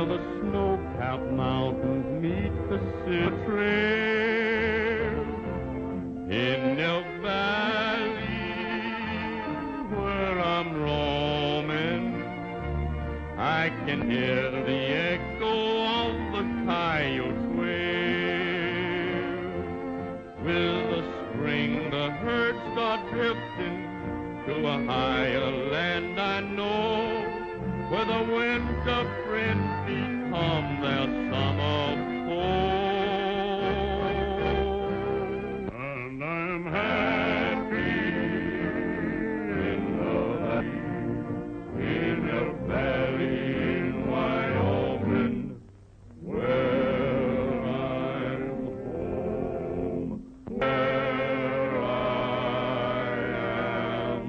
the snow-capped mountains meet the Silver Trail. In Elk Valley, where I'm roaming, I can hear the echo of the coyote's wail. With the spring, the herds start drifting to a higher land I know, where the winter friends become their summer foe. And I'm happy in the valley in Wyoming, where I'm home, where I am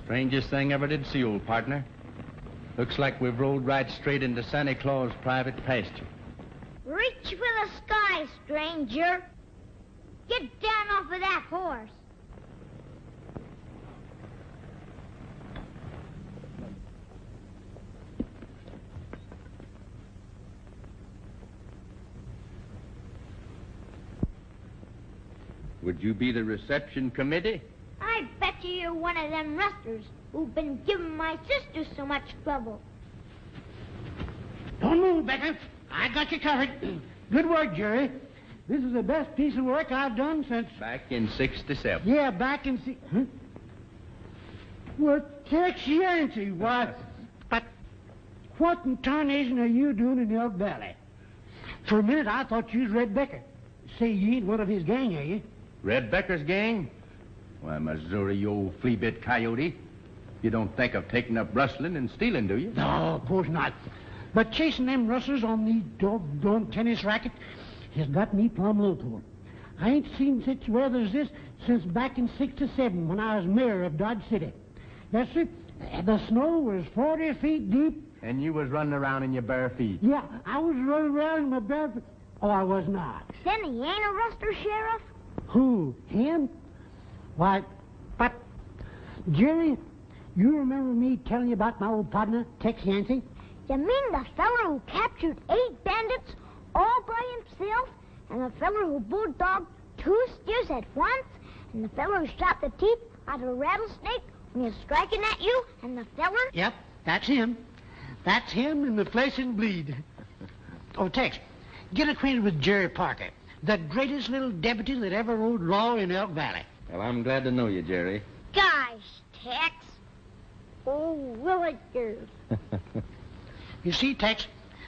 Strangest thing ever did see, old partner. Looks like we've rolled right straight into Santa Claus' private pasture. Reach for the sky, stranger. Get down off of that horse. Would you be the reception committee? I bet you're one of them rustlers who've been giving my sister so much trouble. Don't move, Becker. I got you covered. Good work, Jerry. This is the best piece of work I've done since... Back in '67. Yeah, back in... Huh? Well, Tex Yancey, why... But what in tarnation are you doing in Elk Valley? For a minute, I thought you was Red Becker. Say, you ain't one of his gang, are you? Red Becker's gang? Why, Missouri, you old flea-bit coyote. You don't think of taking up rustling and stealing, do you? No, of course not. But chasing them rustlers on the doggone tennis racket has got me plumb loco. I ain't seen such weather as this since back in '67 when I was mayor of Dodge City. Yes, sir. The snow was 40 feet deep. And you was running around in your bare feet. Yeah, I was running around in my bare feet. Oh, I was not. Then he ain't a rustler, Sheriff? Who? Him? Why, but, Jerry, you remember me telling you about my old partner, Tex Yancey? You mean the feller who captured 8 bandits all by himself, and the feller who bulldogged 2 steers at once, and the feller who shot the teeth out of a rattlesnake when he was striking at you, and the feller... Yep, that's him. That's him in the flesh and bleed. Oh, Tex, get acquainted with Jerry Parker, the greatest little deputy that ever rode law in Elk Valley. Well, I'm glad to know you, Jerry. Gosh, Tex. Oh, will it do? You see, Tex,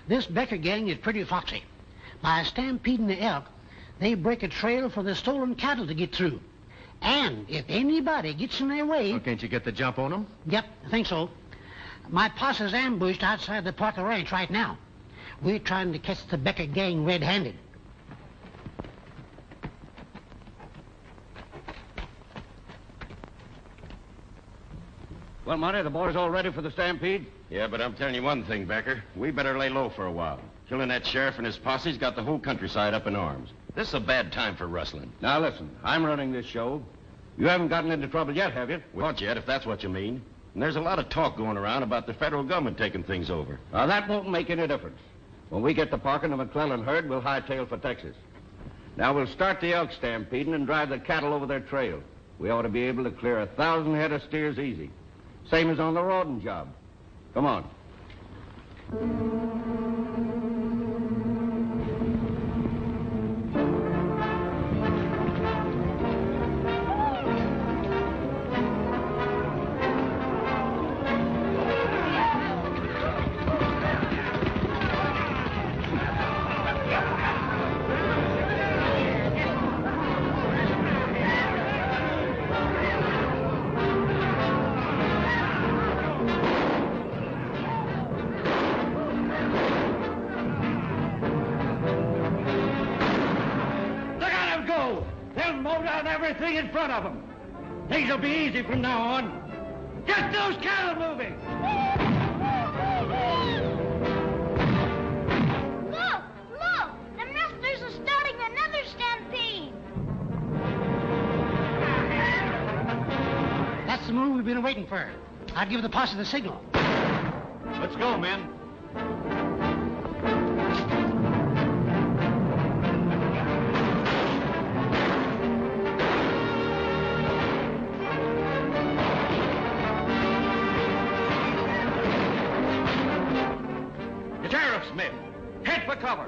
this Becker gang is pretty foxy. By stampeding the elk, they break a trail for the stolen cattle to get through. And if anybody gets in their way... Well, can't you get the jump on them? Yep, I think so. My posse's ambushed outside the Parker Ranch right now. We're trying to catch the Becker gang red-handed. Well, Monty, the boys all ready for the stampede? Yeah, but I'm telling you one thing, Becker. We better lay low for a while. Killing that sheriff and his posse's got the whole countryside up in arms. This is a bad time for rustling. Now, listen, I'm running this show. You haven't gotten into trouble yet, have you? Not yet, if that's what you mean. And there's a lot of talk going around about the federal government taking things over. Now, that won't make any difference. When we get to Parker and the McClellan herd, we'll hightail for Texas. Now, we'll start the elk stampeding and drive the cattle over their trail. We ought to be able to clear 1,000 head of steers easy. Same as on the Rawdon job. Come on. down everything in front of them. Things will be easy from now on. Get those cattle moving! Look! Look! The rustlers are starting another stampede. That's the move we've been waiting for. I'll give the posse the signal. Let's go, men. The sheriff's men. Head for cover.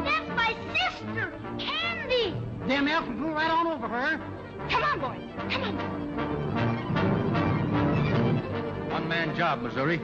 That's my sister, Candy. Them elks will go right on over her. Come on, boys. Come on. One-man job, Missouri.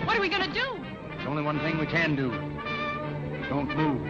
What are we going to do? There's only one thing we can do. Don't move.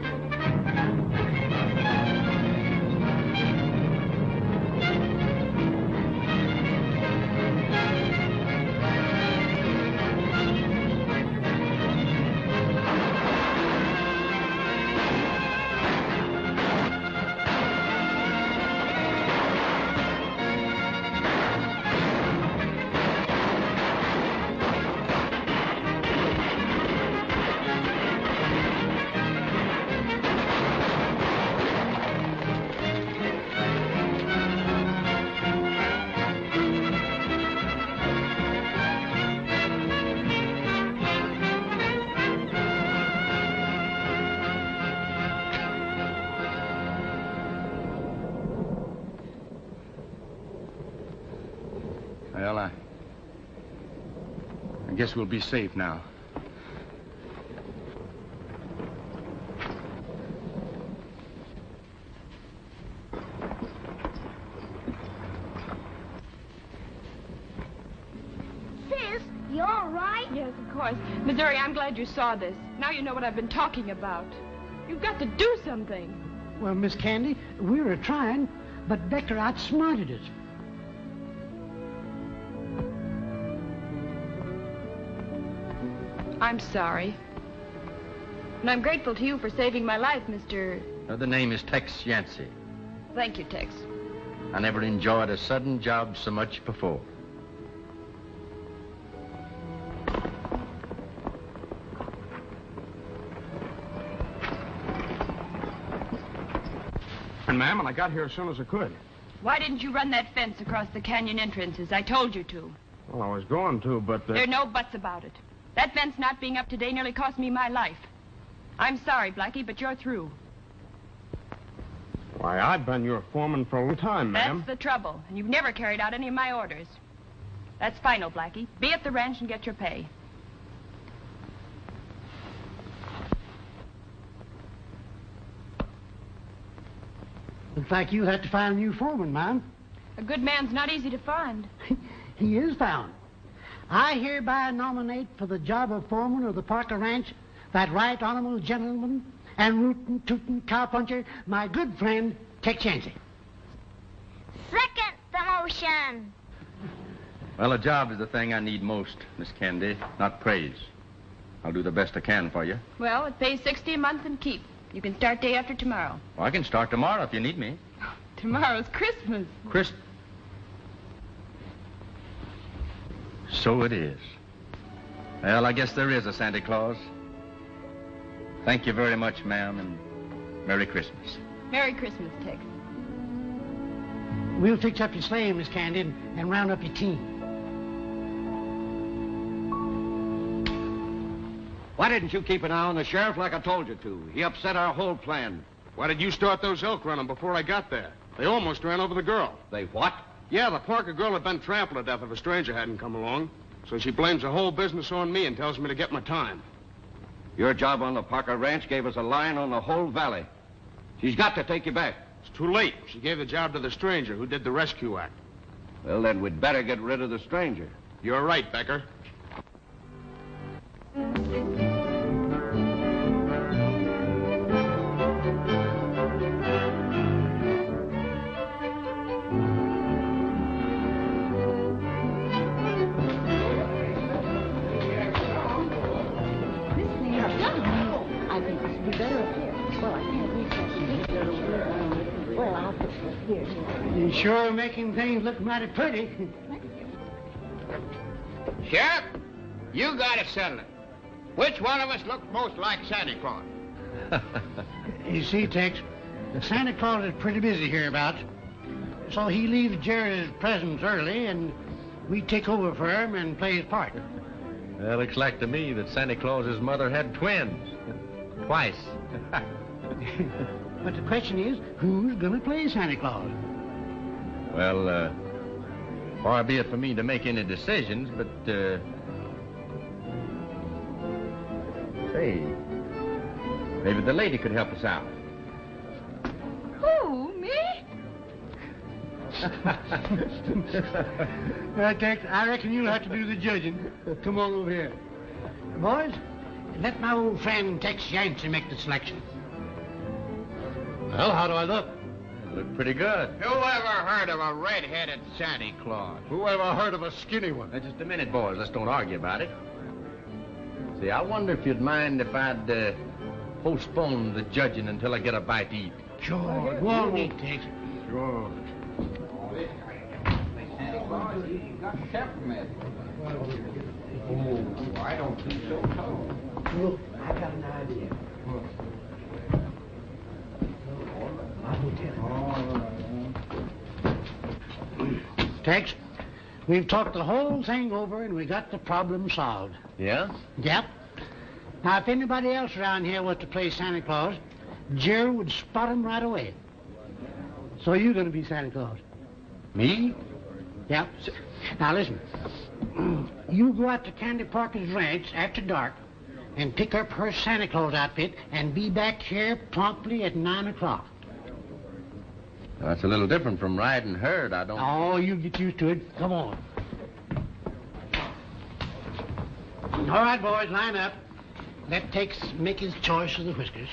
Well, I guess we'll be safe now. Sis, you all right? Yes, of course. Missouri, I'm glad you saw this. Now you know what I've been talking about. You've got to do something. Well, Miss Candy, we were trying, but Becker outsmarted us. I'm sorry. And I'm grateful to you for saving my life, Mr. The name is Tex Yancey. Thank you, Tex. I never enjoyed a sudden job so much before. And, ma'am, and I got here as soon as I could. Why didn't you run that fence across the canyon entrances? I told you to. Well, I was going to, but... There are no buts about it. That fence not being up today nearly cost me my life. I'm sorry, Blackie, but you're through. Why, I've been your foreman for a long time, ma'am. That's the trouble, and you've never carried out any of my orders. That's final, Blackie. Be at the ranch and get your pay. Looks like you'll have to find a new foreman, ma'am. A good man's not easy to find. He is found. I hereby nominate for the job of foreman of the Parker Ranch that right honorable gentleman and rootin' tootin' cowpuncher, my good friend, Tex Yancey. Second the motion. Well, a job is the thing I need most, Miss Candy, not praise. I'll do the best I can for you. Well, it pays $60 a month and keep. You can start day after tomorrow. Well, I can start tomorrow if you need me. Tomorrow's Christmas. So it is. Well, I guess there is a Santa Claus. Thank you very much, ma'am, and Merry Christmas. Merry Christmas, Tex. We'll fix up your sleigh, Miss Candy, and round up your team. Why didn't you keep an eye on the sheriff like I told you to? He upset our whole plan. Why did you start those elk running before I got there? They almost ran over the girl. They what? Yeah, the Parker girl had been trampled to death if a stranger hadn't come along. So she blames the whole business on me and tells me to get my time. Your job on the Parker Ranch gave us a line on the whole valley. She's got to take you back. It's too late. She gave the job to the stranger who did the rescue act. Well, then we'd better get rid of the stranger. You're right, Becker. I think this would be better up here. Well, I can't reach that street. Well, I'll put it here. You're sure making things look mighty pretty. Sheriff, you got to settle it. Which one of us looks most like Santa Claus? You see, Tex, Santa Claus is pretty busy hereabouts. So he leaves Jerry's presents early, and we take over for him and play his part. Well, looks like to me that Santa Claus's mother had twins. Twice. But the question is, who's going to play Santa Claus? Well, far be it for me to make any decisions, but, say, maybe the lady could help us out. Who, me? Tex, I reckon you'll have to do the judging. Come on over here. Boys, let my old friend Tex Yancey make the selection. Well, how do I look? I look pretty good. Who ever heard of a red-headed Santa Claus? Who ever heard of a skinny one? Now, just a minute, boys. Let's don't argue about it. See, I wonder if you'd mind if I'd postpone the judging until I get a bite to eat. Sure. Go on, eat, Tex. Sure. Oh, I don't think so. Look, I got an idea. Tex, we've talked the whole thing over and we got the problem solved. Yeah? Yep. Now, if anybody else around here was to play Santa Claus, Jerry would spot him right away. So you're going to be Santa Claus. Me? Yep. Now, listen. You go out to Candy Parker's ranch after dark and pick up her Santa Claus outfit and be back here promptly at 9 o'clock. That's a little different from riding herd. I don't... Oh, you get used to it. Come on. All right, boys, line up. Let Tex make his choice of the whiskers.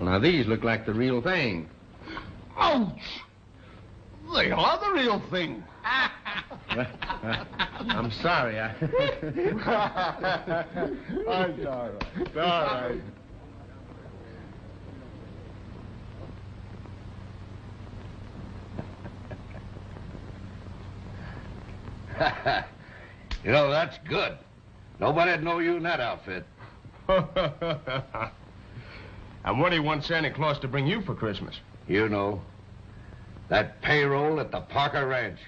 Now, these look like the real thing. Ouch! They are the real thing. I'm sorry. I'm sorry. It's all right. You know, that's good. Nobody'd know you in that outfit. And what do you want Santa Claus to bring you for Christmas? You know, that payroll at the Parker Ranch.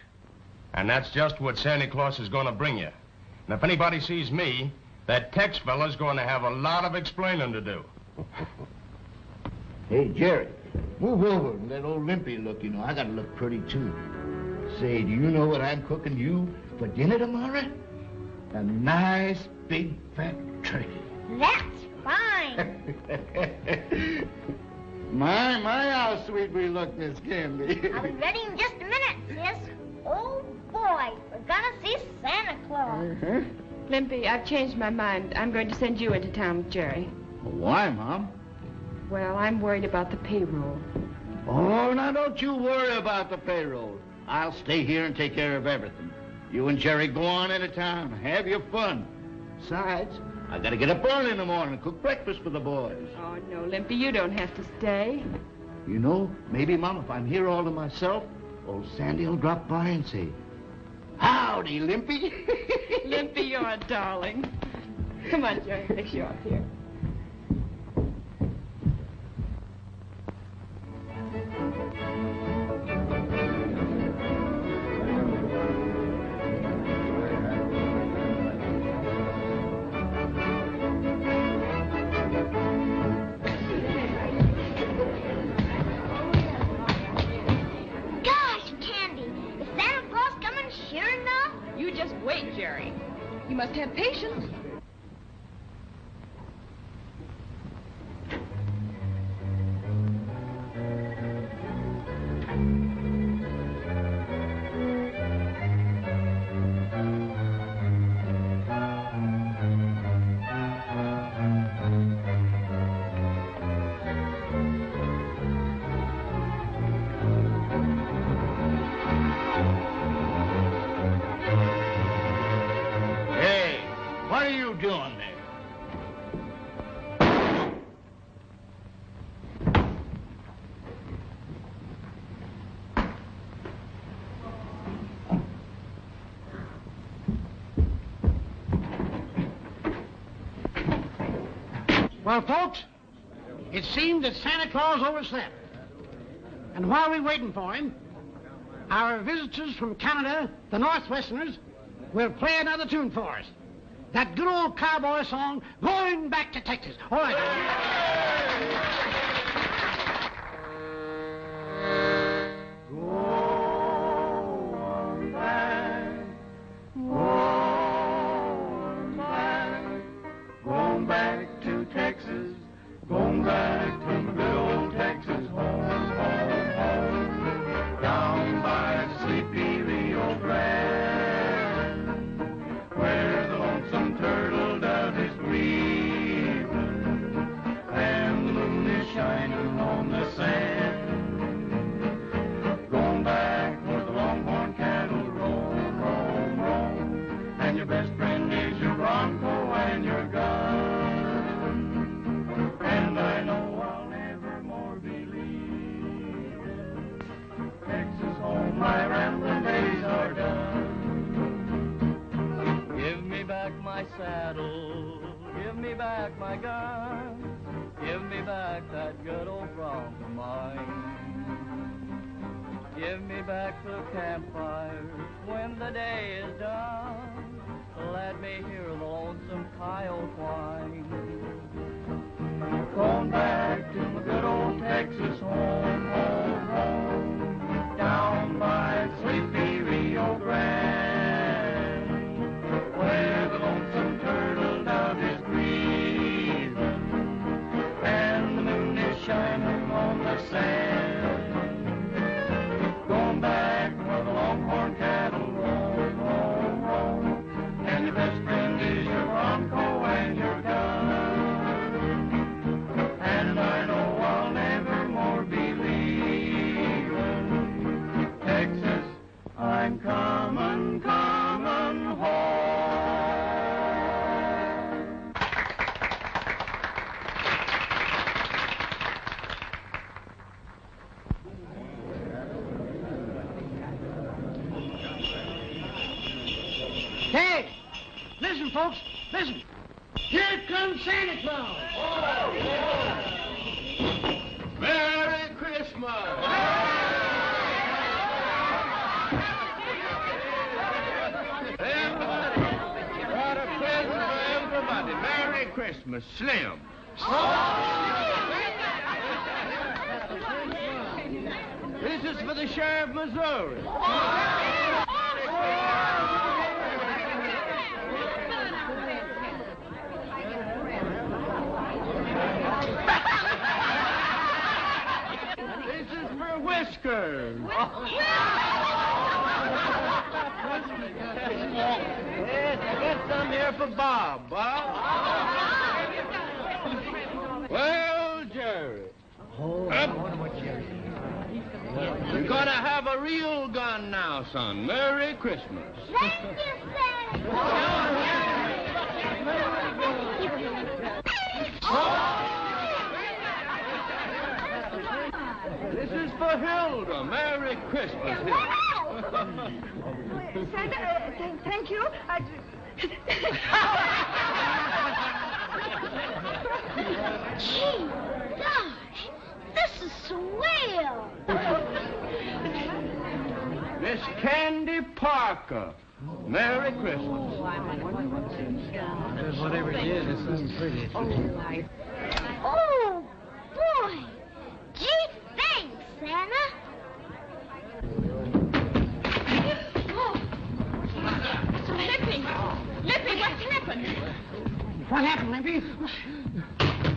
And that's just what Santa Claus is going to bring you. And if anybody sees me, that Tex fella's going to have a lot of explaining to do. Hey, Jerry, move over and let old Limpy look. You know, I got to look pretty, too. Say, do you know what I'm cooking you for dinner tomorrow? A nice, big, fat turkey. That's fine. My, how sweet we look, Miss Candy. I'll be ready in just a minute, sis. Oh, boy, we're gonna see Santa Claus. Limpy, I've changed my mind. I'm going to send you into town with Jerry. Why, Mom? Well, I'm worried about the payroll. Oh, now don't you worry about the payroll. I'll stay here and take care of everything. You and Jerry go on into town. Have your fun. Besides, I gotta get up early in the morning and cook breakfast for the boys. Oh, no, Limpy, you don't have to stay. You know, maybe, Mom, if I'm here all to myself, old Sandy will drop by and say, "Howdy, Limpy." Limpy, you're a darling. Come on, Jerry, fix you up here. Wait, Jerry. You must have patience. What are you doing there? Well, folks, it seemed that Santa Claus overslept. And while we're waiting for him, our visitors from Canada, the Northwesterners, will play another tune for us. That good old cowboy song, Going Back to Texas. All right. Going back to Texas, going back to my good old Texas home, home, home, down by the sleepy Rio Grande, where the lonesome turtle dove is weaving, and the moon is shining on the sand. Going back where the longhorn cattle roam, roam, roam, and your best friend is your bronco and your gun. And I know I'll never more be leaving Texas home. My rambling days are done. Give me back my saddle, give me back my gun, give me back that good old bronc of mine. Give me back the campfires when the day is done. Let me hear the lonesome coyote whine. Going back to my good old Texas home, home, home, down by the sleepy Rio Grande, where the lonesome turtle dove is grieving, and the moon is shining on the sand. Going back where the longhorn cattle roam, roam, roam, and your best friend is your bronco and your gun. And I know I'll never more be leaving Texas. I'm coming, coming home. Hey, listen, folks, listen. Here comes Santa Claus. Merry Christmas! Everybody, got a present for everybody. Merry Christmas, Slim. This This is for the sheriff of Missouri. This is for Whiskers. Yes, I got some here for Bob. Bob? Well, Jerry. You're gonna have a real gun now, son. Merry Christmas. Thank you, This is for Hilda. Merry Christmas, Hilda. Santa, thank you. Gee, gosh, this is swell. Miss Candy Parker. Merry Christmas. Whatever it is, it's so pretty. Oh, boy. Gee, thanks, Santa. Lippy, what's happened? What happened, Limpy?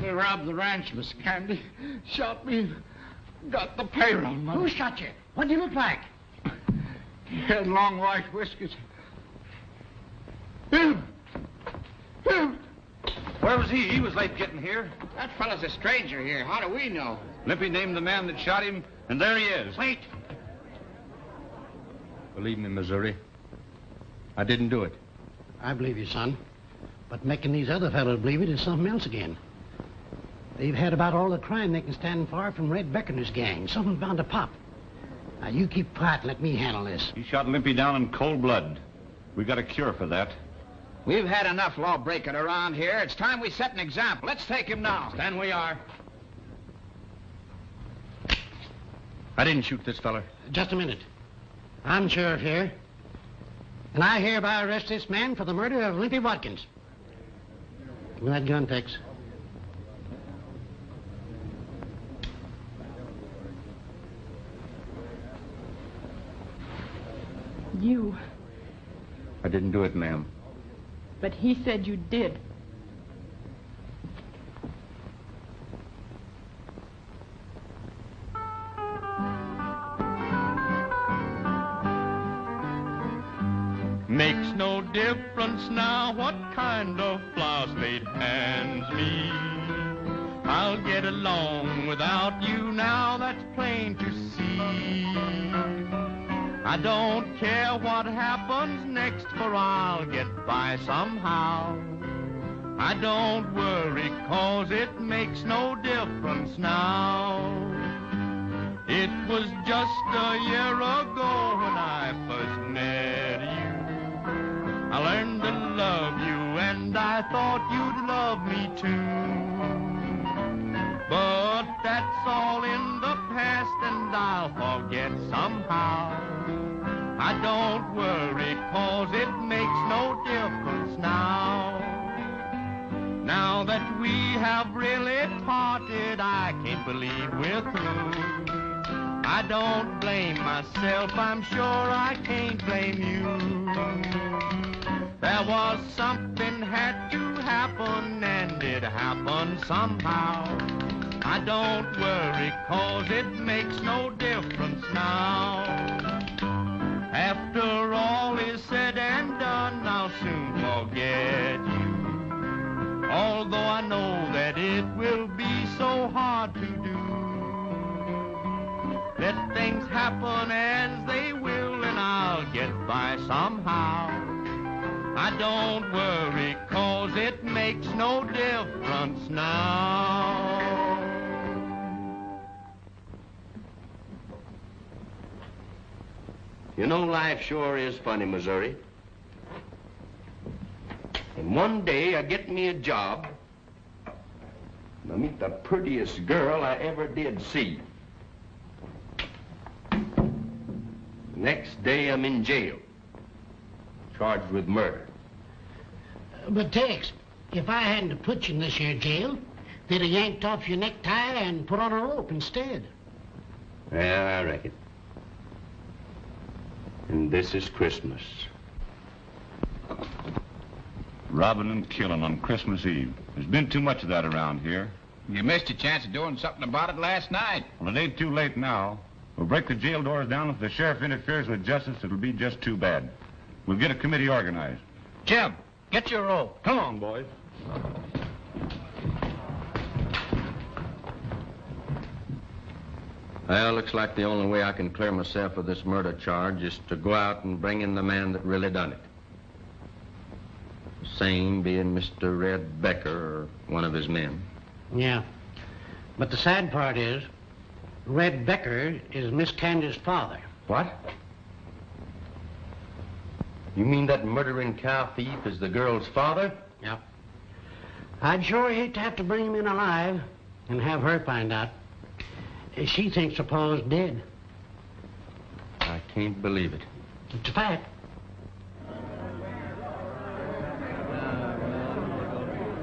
They robbed the ranch, Miss Candy. Shot me. Got the payroll money. Who shot you? What do you look like? He had long white whiskers. Him! Where was he? He was late getting here. That fellow's a stranger here. How do we know? Limpy named the man that shot him, and there he is. Wait. Believe me, Missouri, I didn't do it. I believe you, son. But making these other fellows believe it is something else again. They've had about all the crime they can stand for from Red Beckoner's gang. Something's bound to pop. Now, you keep quiet and let me handle this. He shot Limpy down in cold blood. We got a cure for that. We've had enough law breaking around here. It's time we set an example. Let's take him now. Stand we are. I didn't shoot this fella. Just a minute. I'm sheriff here. And I hereby arrest this man for the murder of Limpy Watkins. Give me that gun, Tex. You. I didn't do it, ma'am. But he said you did. Makes no difference now what kind of flowers fate hands me. I'll get along without you now, that's plain to see. I don't care what happens next, for I'll get by somehow. I don't worry, 'cause it makes no difference now. It was just a year ago when I first met you. I learned to love you, and I thought you'd love me too. But that's all in the past, and I'll forget somehow. I don't worry, 'cause it makes no difference now. Now that we have really parted, I can't believe we're through. I don't blame myself, I'm sure I can't blame you. There was something had to happen, and it happened somehow. I don't worry, 'cause it makes no difference now. After all is said and done, I'll soon forget you. Although I know that it will be so hard to do. Let things happen as they will, and I'll get by somehow. I don't worry, 'cause it makes no difference now. You know, life sure is funny, Missouri. And one day I get me a job, and I meet the prettiest girl I ever did see. Next day I'm in jail, charged with murder. But, Tex, if I hadn't have put you in this here jail, they'd have yanked off your necktie and put on a rope instead. Yeah, I reckon. this is Christmas. Robbing and killing on Christmas Eve. There's been too much of that around here. You missed your chance of doing something about it last night. Well, it ain't too late now. We'll break the jail doors down. If the sheriff interferes with justice, it'll be just too bad. We'll get a committee organized. Jim, get your rope. Come on, boys. Well, looks like the only way I can clear myself of this murder charge is to go out and bring in the man that really done it. The same being Mr. Red Becker or one of his men. Yeah. But the sad part is, Red Becker is Miss Candy's father. What? You mean that murdering cow thief is the girl's father? Yeah. I'd sure hate to have to bring him in alive and have her find out. She thinks the pa's dead. I can't believe it. It's a fact.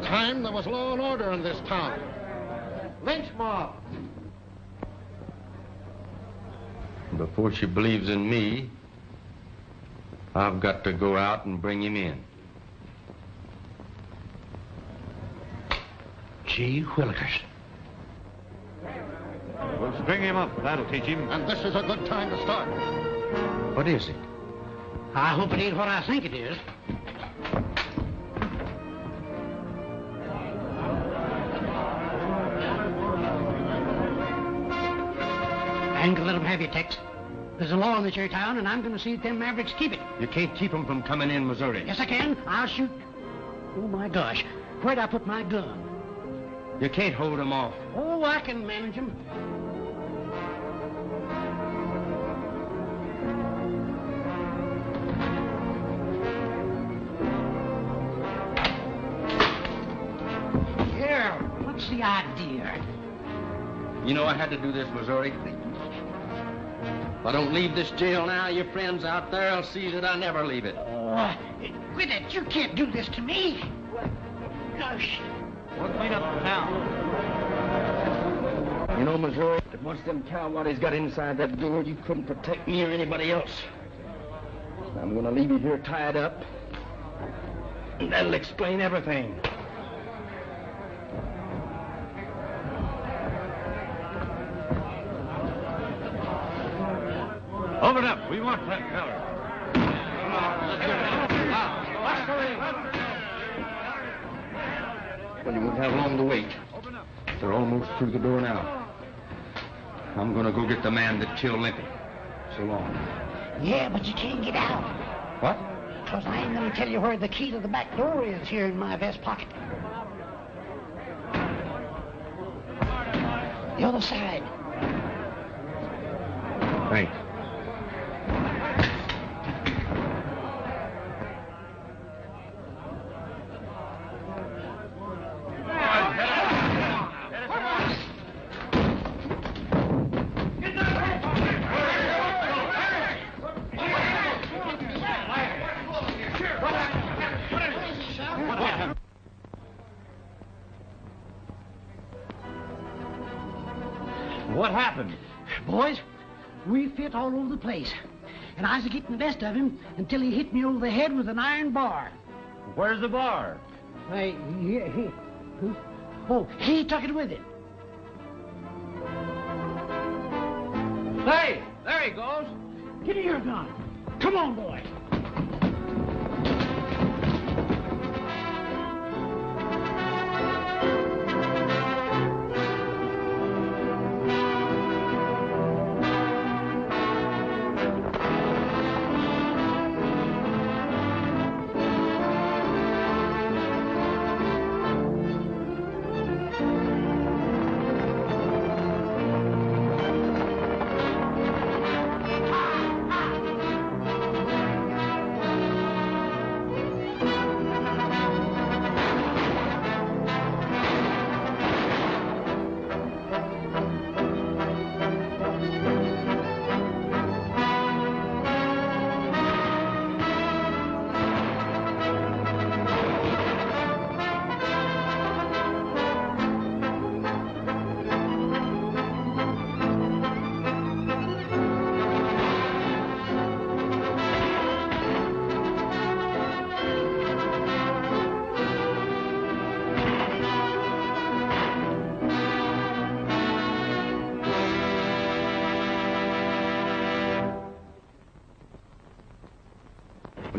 Time there was law and order in this town. Lynch mob. Before she believes in me, I've got to go out and bring him in. Gee whillikers. We'll string him up. That'll teach him. And this is a good time to start. What is it? I hope it ain't what I think it is. I ain't gonna let them have you, Tex. There's a law in this here town, and I'm gonna see that them Mavericks keep it. You can't keep them from coming in Missouri. Yes, I can. I'll shoot. Oh, my gosh. Where'd I put my gun? You can't hold them off. Oh, I can manage them. Here, what's the idea? You know I had to do this, Missouri. If I don't leave this jail now, your friends out there will see that I never leave it. Oh, quit it. You can't do this to me. Gosh. We'll clean up the town. You know, Missouri, if once them cowwaddies got inside that door, you couldn't protect me or anybody else. I'm gonna leave you here tied up. And that'll explain everything. Open up. We want that feller. Come on, let's get it. Well, you won't have long to wait. They're almost through the door now. I'm gonna go get the man that killed Limpy. So long. Yeah, but you can't get out. What? Because I ain't going to tell you where the key to the back door is here in my vest pocket. The other side. Thanks. What happened? Boys, we fit all over the place. And I was getting the best of him until he hit me over the head with an iron bar. Where's the bar? He took it with him. Hey, there he goes. Give me your gun. Come on, boy.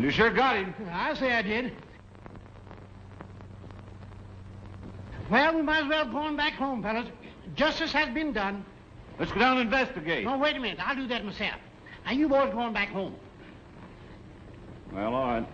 you sure got him. I say I did. Well, we might as well go on back home, fellas. Justice has been done. Let's go down and investigate. No, wait a minute. I'll do that myself. Now, you boys going back home. Well, all right.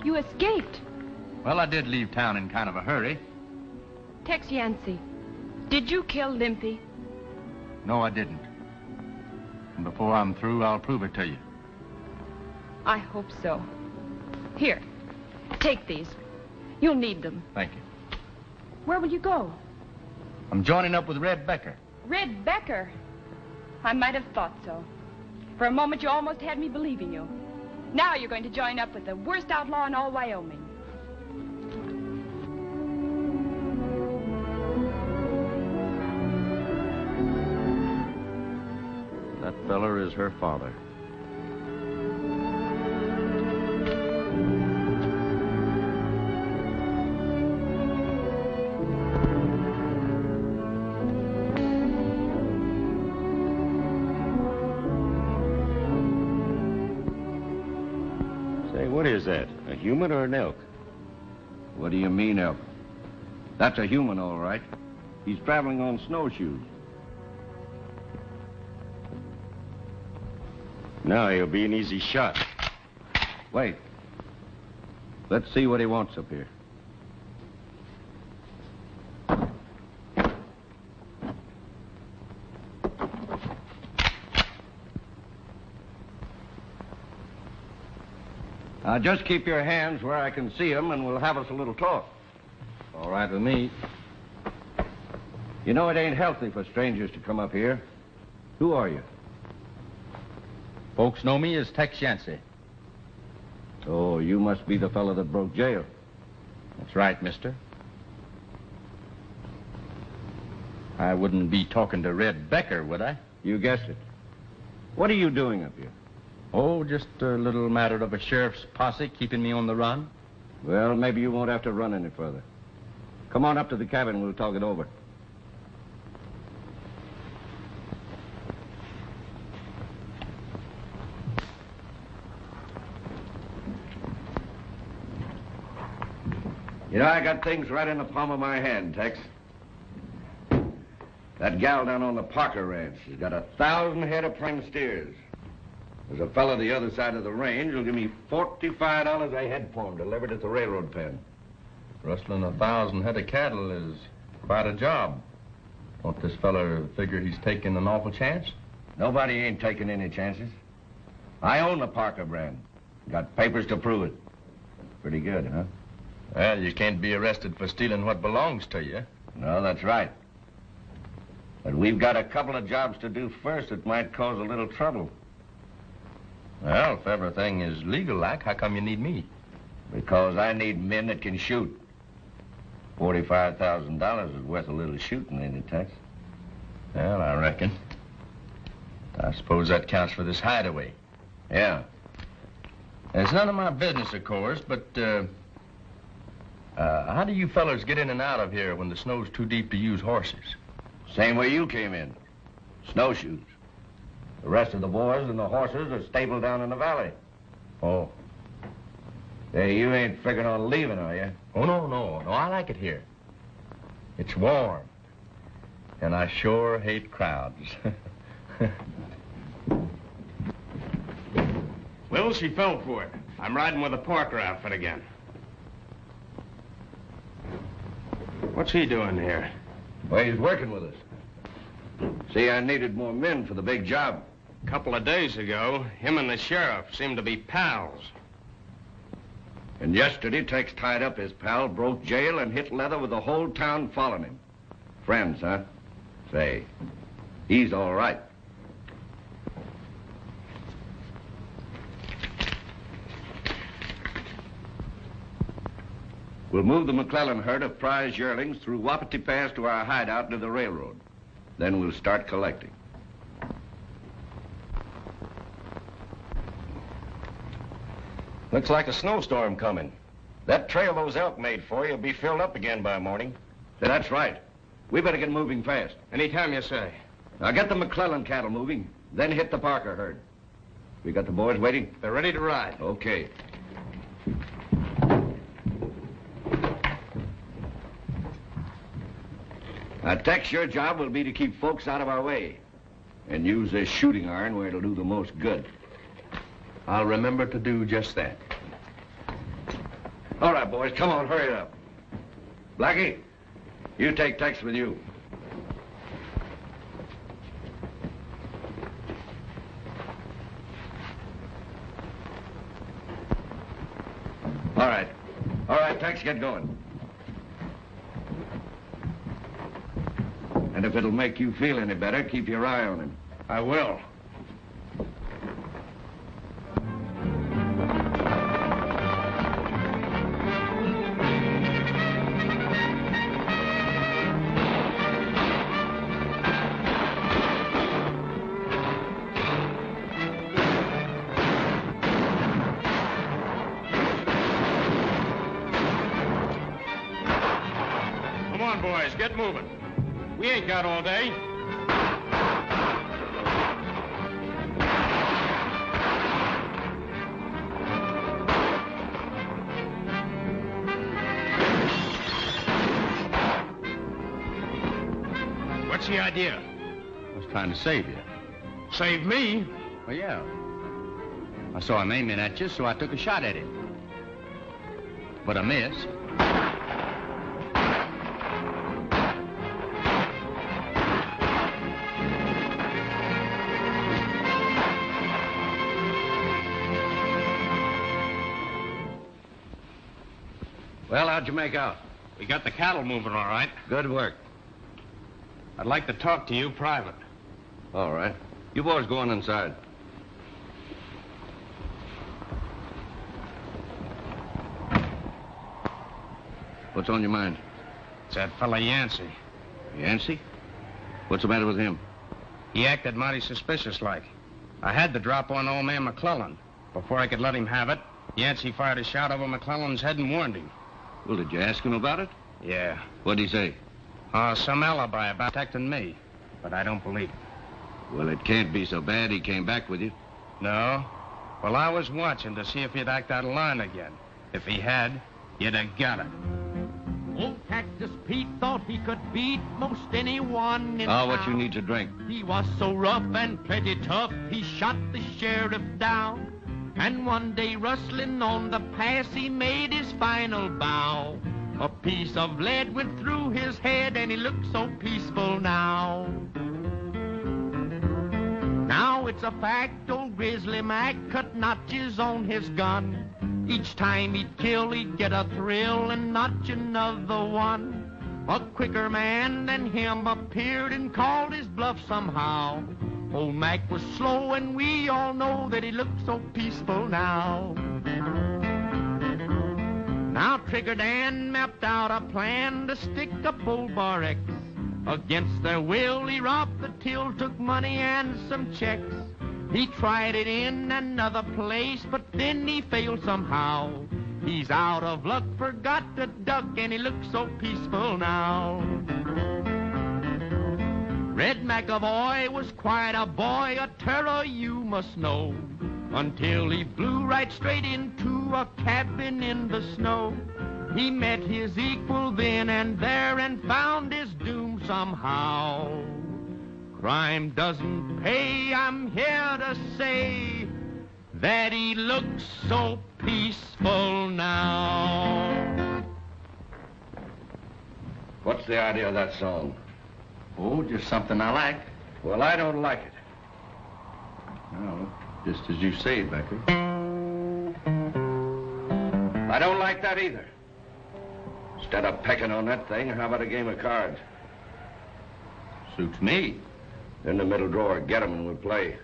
You escaped. Well, I did leave town in kind of a hurry. Tex Yancey, did you kill Limpy? No, I didn't. And before I'm through, I'll prove it to you. I hope so. Here, take these. You'll need them. Thank you. Where will you go? I'm joining up with Red Becker. Red Becker? I might have thought so. For a moment, you almost had me believing you. Now you're going to join up with the worst outlaw in all Wyoming. That feller is her father. What is that? A human or an elk? What do you mean, elk? That's a human, all right. He's traveling on snowshoes. Now he'll be an easy shot. Wait. Let's see what he wants up here. Just keep your hands where I can see them, and we'll have us a little talk. All right with me. You know it ain't healthy for strangers to come up here. Who are you? Folks know me as Tex Yancey. Oh, you must be the fellow that broke jail. That's right, mister. I wouldn't be talking to Red Becker, would I? You guessed it. What are you doing up here? Oh, just a little matter of a sheriff's posse keeping me on the run. Well, maybe you won't have to run any further. Come on up to the cabin and we'll talk it over. You know, I got things right in the palm of my hand, Tex. That gal down on the Parker Ranch, she's got 1,000 head of prime steers. There's a fellow the other side of the range who'll give me $45 a head for him delivered at the railroad pen. Rustling 1,000 head of cattle is quite a job. Don't this fella figure he's taking an awful chance? Nobody ain't taking any chances. I own the Parker brand. Got papers to prove it. Pretty good, huh? Well, you can't be arrested for stealing what belongs to you. No, that's right. But we've got a couple of jobs to do first that might cause a little trouble. Well, if everything is legal like, how come you need me? Because I need men that can shoot. $45,000 is worth a little shooting, ain't it, Tex? Well, I reckon. I suppose that counts for this hideaway. Yeah. It's none of my business, of course, but, how do you fellas get in and out of here when the snow's too deep to use horses? Same way you came in. Snowshoes. The rest of the boys and the horses are stabled down in the valley. Oh. Hey, you ain't figuring on leaving, are you? Oh, no, no. No, I like it here. It's warm. And I sure hate crowds. Well, she fell for it. I'm riding with the Parker outfit again. What's he doing here? Well, he's working with us. See, I needed more men for the big job. A couple of days ago, him and the sheriff seemed to be pals. And yesterday, Tex tied up his pal, broke jail, and hit leather with the whole town following him. Friends, huh? Say, he's all right. We'll move the McClellan herd of prize yearlings through Wapiti Pass to our hideout near the railroad. Then we'll start collecting. Looks like a snowstorm coming. That trail those elk made for you will be filled up again by morning. That's right. We better get moving fast. Anytime you say. Now get the McClellan cattle moving, then hit the Parker herd. We got the boys waiting? They're ready to ride. Okay. Now, Tex, your job will be to keep folks out of our way and use this shooting iron where it'll do the most good. I'll remember to do just that. All right, boys, come on, hurry it up. Blackie, you take Tex with you. All right, Tex, get going. And if it'll make you feel any better, keep your eye on him. I will. Come on, boys, get moving. We ain't got all day. What's the idea? I was trying to save you. Save me? Well, yeah. I saw him aiming at you, so I took a shot at him. But I missed. Well, how'd you make out? We got the cattle moving all right. Good work. I'd like to talk to you private. All right. You boys go on inside. What's on your mind? It's that fella Yancey. Yancey? What's the matter with him? He acted mighty suspicious-like. I had the drop on old man McClellan. Before I could let him have it, Yancey fired a shot over McClellan's head and warned him. Well, did you ask him about it? Yeah. What'd he say? Some alibi about protecting me. But I don't believe it. Well, it can't be so bad he came back with you. No? Well, I was watching to see if he'd act out of line again. If he had, you'd have got it. Old Cactus Pete thought he could beat most anyone in town. What you need to drink? He was so rough and pretty tough, he shot the sheriff down. And one day, rustling on the pass, he made his final bow. A piece of lead went through his head, and he looked so peaceful now. Now it's a fact, old Grizzly Mac cut notches on his gun. Each time he'd kill, he'd get a thrill and notch another one. A quicker man than him appeared and called his bluff somehow. Old Mac was slow, and we all know that he looked so peaceful now. Now Trigger Dan mapped out a plan to stick up old Bar X. Against their will, he robbed the till, took money and some checks. He tried it in another place, but then he failed somehow. He's out of luck, forgot to duck, and he looks so peaceful now. Red McAvoy was quite a boy, a terror you must know, until he flew right straight into a cabin in the snow. He met his equal then and there and found his doom somehow. Crime doesn't pay, I'm here to say that he looks so peaceful now. What's the idea of that song? Oh, just something I like. Well, I don't like it. No, just as you say, Becker. I don't like that either. Instead of pecking on that thing, how about a game of cards? Suits me. In the middle drawer. Get 'em and we'll play.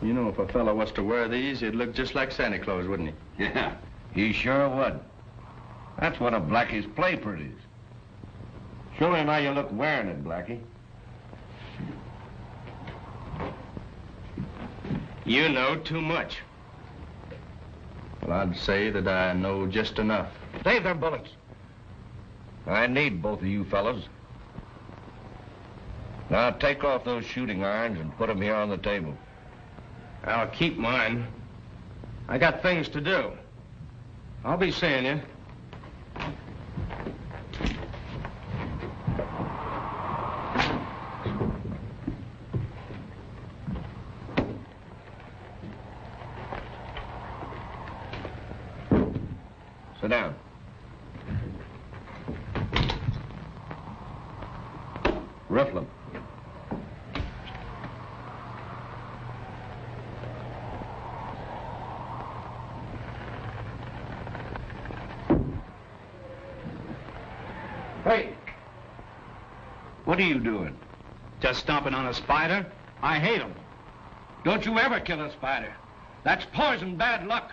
You know, if a fellow was to wear these, he'd look just like Santa Claus, wouldn't he? Yeah, he sure would. That's one of Blackie's play pretties. Show him how you look wearing it, Blackie. You know too much. Well, I'd say that I know just enough. Save them bullets. I need both of you fellas. Now take off those shooting irons and put them here on the table. I'll keep mine. I got things to do. I'll be seeing you. Sit down. Riffle 'em. Hey! What are you doing? Just stomping on a spider? I hate 'em. Don't you ever kill a spider. That's poison bad luck.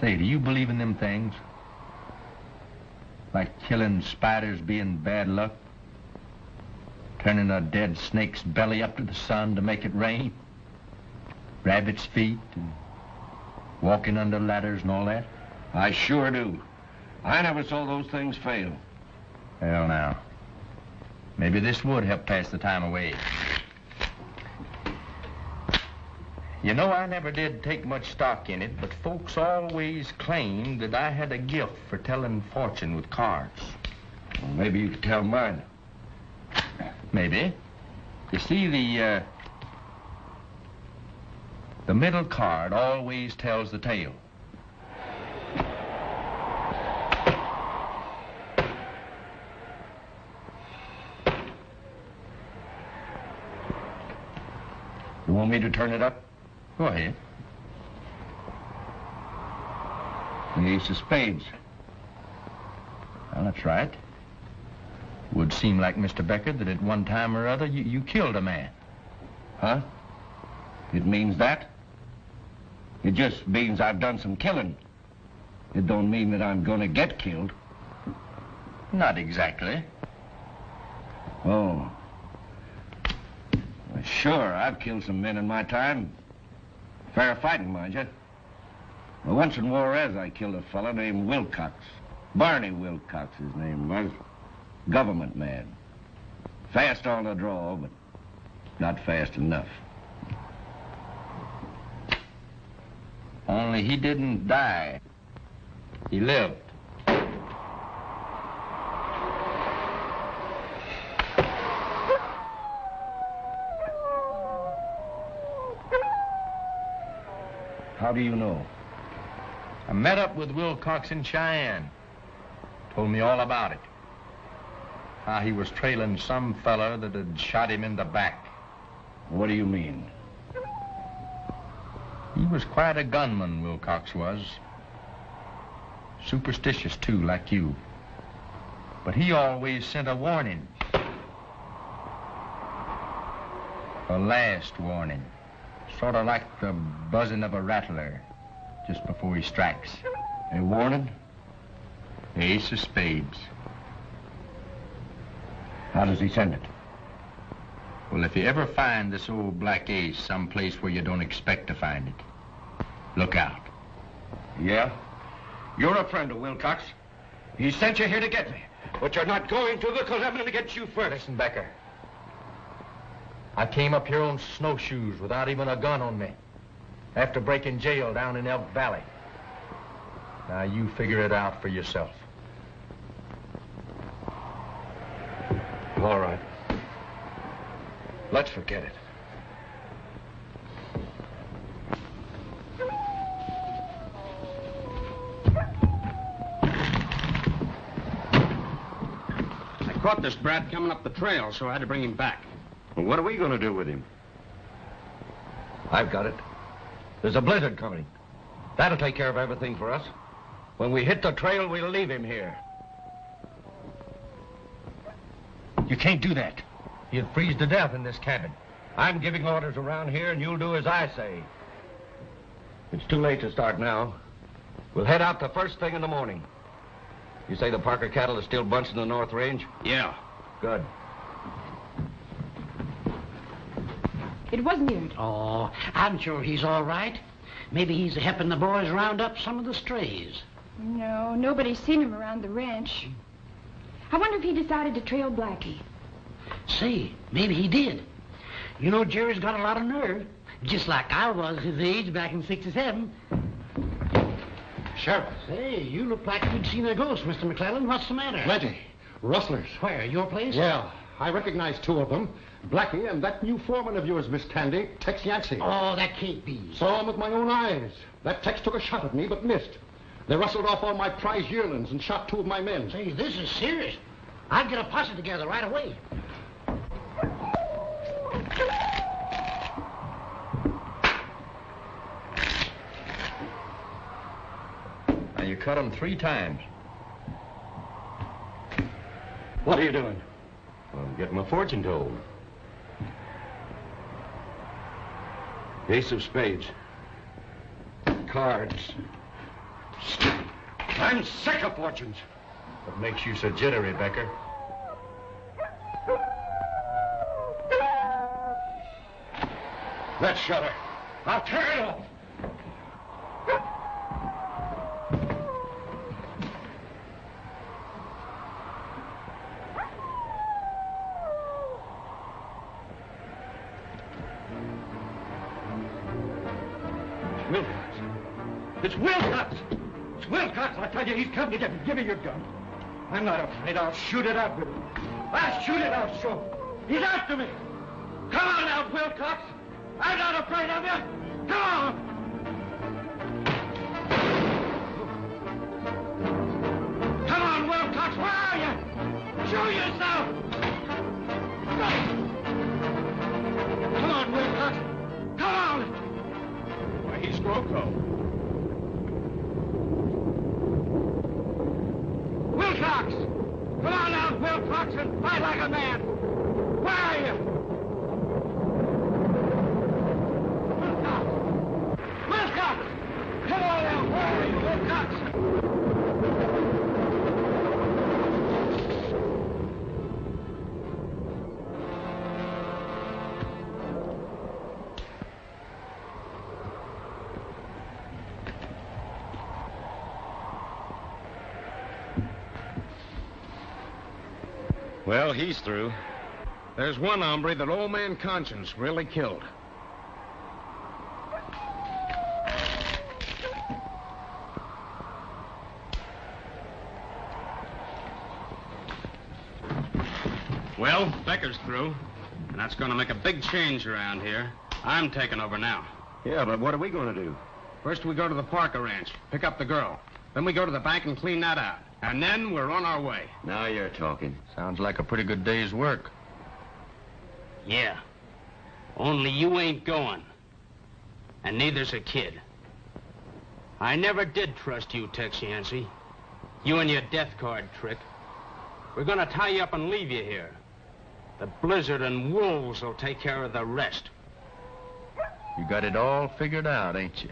Say, do you believe in them things? Like killing spiders being bad luck? Turning a dead snake's belly up to the sun to make it rain? Rabbit's feet and walking under ladders and all that? I sure do. I never saw those things fail. Well, now, maybe this would help pass the time away. You know, I never did take much stock in it, but folks always claimed that I had a gift for telling fortune with cards. Well, maybe you could tell mine. Maybe. You see, the middle card always tells the tale. You want me to turn it up? Go ahead. The ace of spades. Well, that's right. Would seem like, Mr. Becker, that at one time or other you killed a man. Huh? It means that? It just means I've done some killing. It don't mean that I'm gonna get killed. Not exactly. Oh. Well, sure, I've killed some men in my time. Fair fighting, mind you. Well, once in Juarez, I killed a fella named Wilcox. Barney Wilcox, his name was. Government man. Fast on the draw, but not fast enough. Only he didn't die. He lived. How do you know? I met up with Wilcox in Cheyenne. Told me all about it. How he was trailing some fella that had shot him in the back. What do you mean? He was quite a gunman, Wilcox was. Superstitious, too, like you. But he always sent a warning. A last warning. Sort of like the buzzing of a rattler just before he strikes. A warning? Ace of spades. How does he send it? Well, if you ever find this old black ace someplace where you don't expect to find it, look out. Yeah? You're a friend of Wilcox. He sent you here to get me. But you're not going to because I'm going to get you first. Listen, Becker. I came up here on snowshoes without even a gun on me. After breaking jail down in Elk Valley. Now you figure it out for yourself. All right. Let's forget it. I caught this brat coming up the trail, so I had to bring him back. Well, what are we going to do with him? I've got it. There's a blizzard coming. That'll take care of everything for us. When we hit the trail, we'll leave him here. You can't do that. He'll freeze to death in this cabin. I'm giving orders around here, and you'll do as I say. It's too late to start now. We'll head out the first thing in the morning. You say the Parker cattle are still bunched in the North Range? Yeah. Good. It wasn't weird. Oh, I'm sure he's all right. Maybe he's helping the boys round up some of the strays. No, nobody's seen him around the ranch. I wonder if he decided to trail Blackie. Say, maybe he did. You know, Jerry's got a lot of nerve. Just like I was his age back in '67. Sheriff. Say, you look like you'd seen a ghost, Mr. McClellan. What's the matter? Plenty. Rustlers. Where, your place? Yeah, I recognize two of them. Blackie and that new foreman of yours, Miss Tandy, Tex Yancey. Oh, that can't be. Saw him with my own eyes. That Tex took a shot at me, but missed. They rustled off all my prize yearlings and shot two of my men. Say, this is serious. I'd get a posse together right away. Now, you cut him 3 times. What are you doing? I'm getting my fortune told. Ace of spades. Cards. I'm sick of fortunes. What makes you so jittery, Becker? That shutter. I'll tear it off. Wilcox. It's Wilcox! It's Wilcox! I tell you, he's coming to get me. Give me your gun. I'm not afraid. I'll shoot it out with him. I'll shoot it out, so. He's after me. Come on now, Wilcox. I'm not afraid of you. Come on. Come on, Wilcox. Where are you? Show yourself. Come on, Wilcox. Come on. Why, he's Rocco. Wilcox! Come on out, Wilcox, and fight like a man! Where are you? Wilcox! Wilcox! Come on out! Where are you, Wilcox? Well, he's through. There's one hombre that old man Conscience really killed. Well, Becker's through, and that's going to make a big change around here. I'm taking over now. Yeah, but what are we going to do? First, we go to the Parker Ranch, pick up the girl. Then we go to the bank and clean that out. And then we're on our way. Now you're talking. Sounds like a pretty good day's work. Yeah. Only you ain't going. And neither's a kid. I never did trust you, Tex Yancey. You and your death card trick. We're gonna tie you up and leave you here. The blizzard and wolves will take care of the rest. You got it all figured out, ain't you?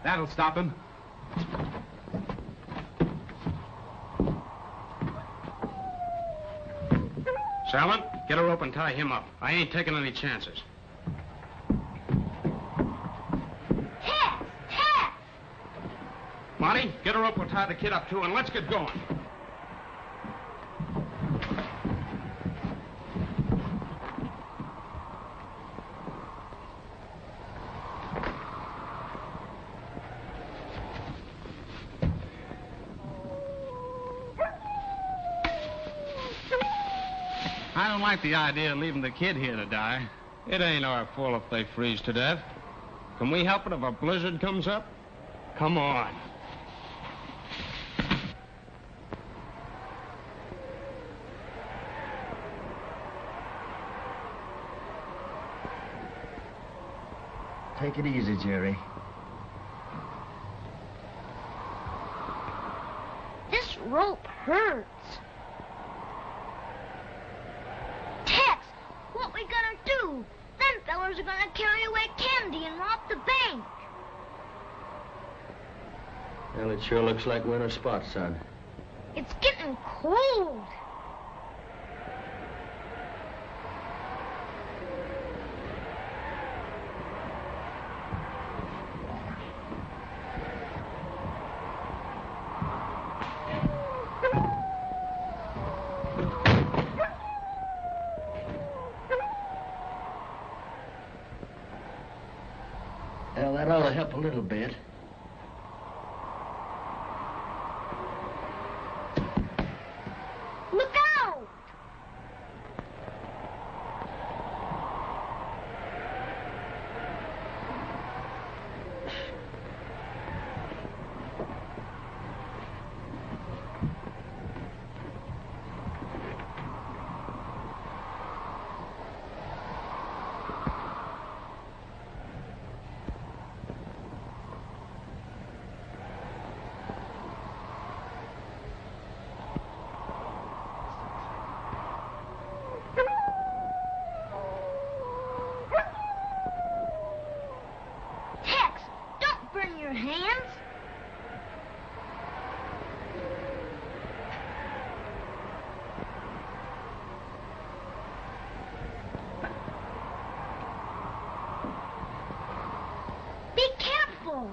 That'll stop him. Salmon, get a rope and tie him up. I ain't taking any chances. Tex! Monty, get a rope, we'll tie the kid up too, and let's get going. I don't like the idea of leaving the kid here to die. It ain't our fault if they freeze to death. Can we help it if a blizzard comes up? Come on. Take it easy, Jerry. This rope hurts. Tex, what we gonna do? Them fellas are gonna carry away candy and rob the bank. Well, it sure looks like we're in a spot, son. It's getting cold. Well, that ought to help a little bit. Look out! Tex, don't burn your hands. Be careful.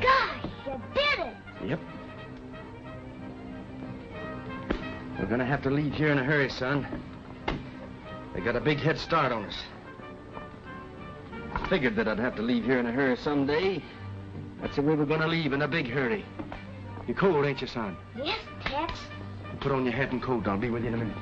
Gosh, you did it. Yep. We're gonna have to leave here in a hurry, son. They got a big head start on us. I figured that I'd have to leave here in a hurry someday. That's the way we're gonna leave, in a big hurry. You're cold, ain't you, son? Yes, Tex. Put on your hat and coat. I'll be with you in a minute.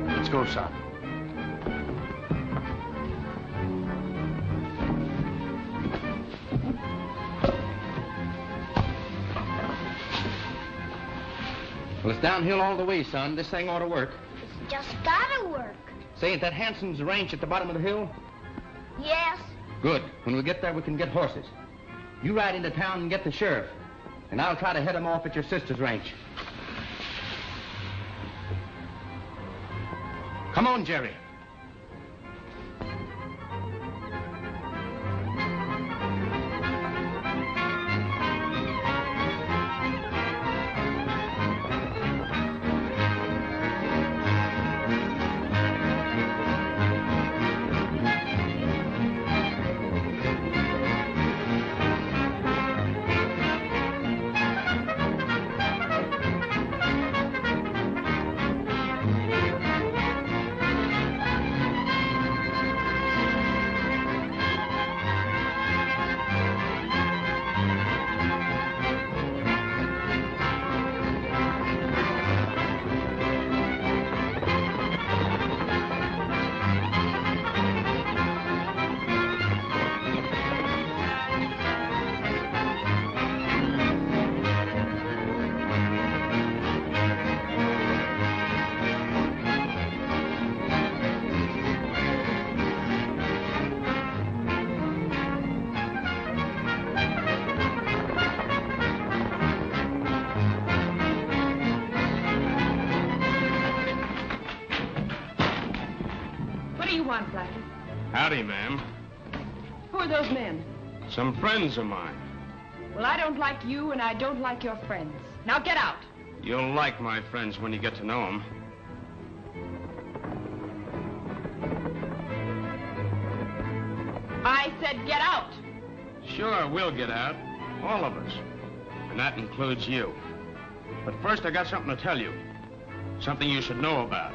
Let's go, son. Well, it's downhill all the way, son. This thing ought to work. It's just gotta work. Say, ain't that Hanson's ranch at the bottom of the hill? Yes. Good. When we get there, we can get horses. You ride into town and get the sheriff, and I'll try to head him off at your sister's ranch. Come on, Jerry. do you want, Blackie? Howdy, ma'am. Who are those men? Some friends of mine. Well, I don't like you, and I don't like your friends. Now get out. You'll like my friends when you get to know them. I said get out. Sure, we'll get out. All of us. And that includes you. But first, I got something to tell you. Something you should know about.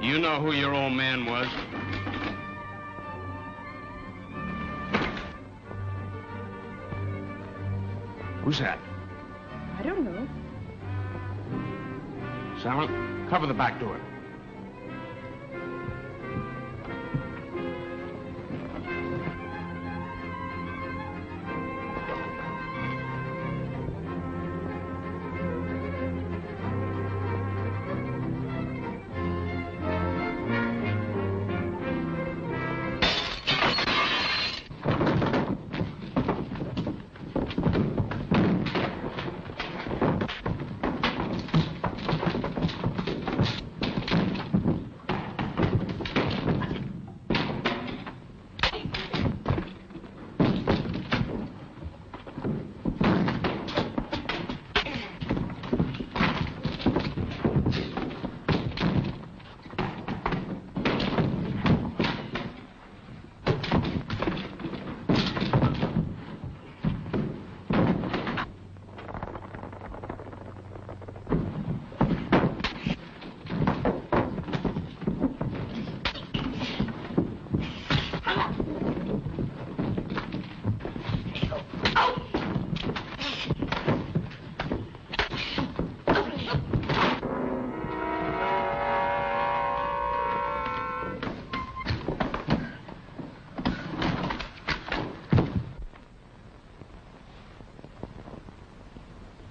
You know who your old man was? Who's that? I don't know. Silent, cover the back door.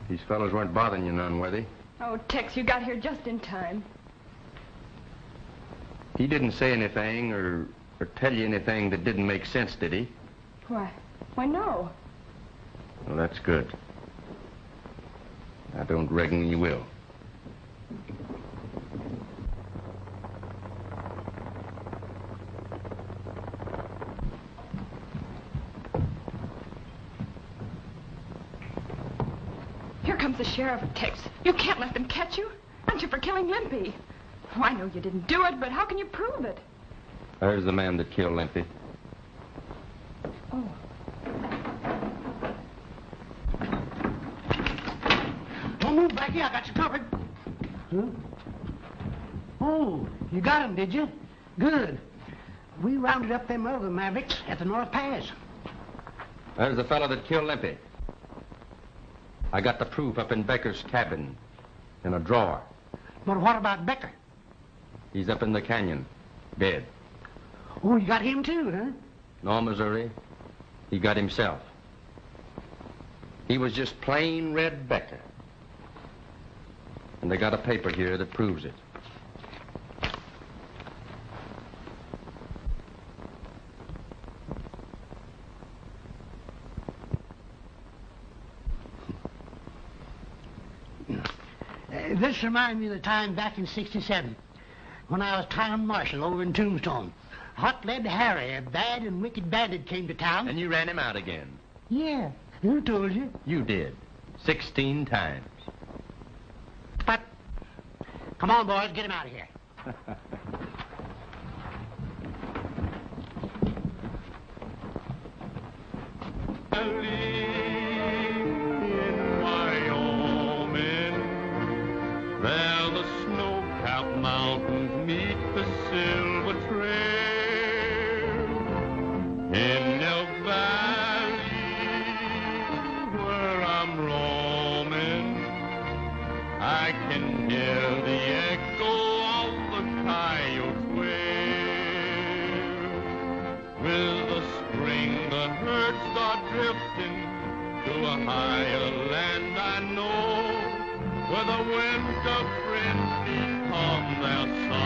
These fellows weren't bothering you none, were they? Oh, Tex, you got here just in time. He didn't say anything or tell you anything that didn't make sense, did he? Why no. Well, that's good. I don't reckon you will. Here comes the sheriff, Tex. You can't let them catch you. Aren't you for killing Limpy? Oh, I know you didn't do it, but how can you prove it? There's the man that killed Limpy. Oh. Don't move, Blackie. I got you covered. Huh? Oh, you got him, did you? Good. We rounded up them other Mavericks at the North Pass. There's the fellow that killed Limpy. I got the proof up in Becker's cabin in a drawer. But what about Becker? He's up in the canyon, dead. Oh, you got him too, huh? No, Missouri. He got himself. He was just plain Red Becker. And they got a paper here that proves it. This reminds me of the time back in '67 when I was town marshal over in Tombstone. Hot-lead Harry, a bad and wicked bandit, came to town. And you ran him out again. Yeah, who told you? You did. 16 times. But, come on, boys, get him out of here. In Wyoming, there the snow-capped mountains meet the silver trail. In Elk Valley, where I'm roaming, I can hear the echo of the coyote wail. With the spring, the herds start drifting to a higher land I know, where the winter friends become their song.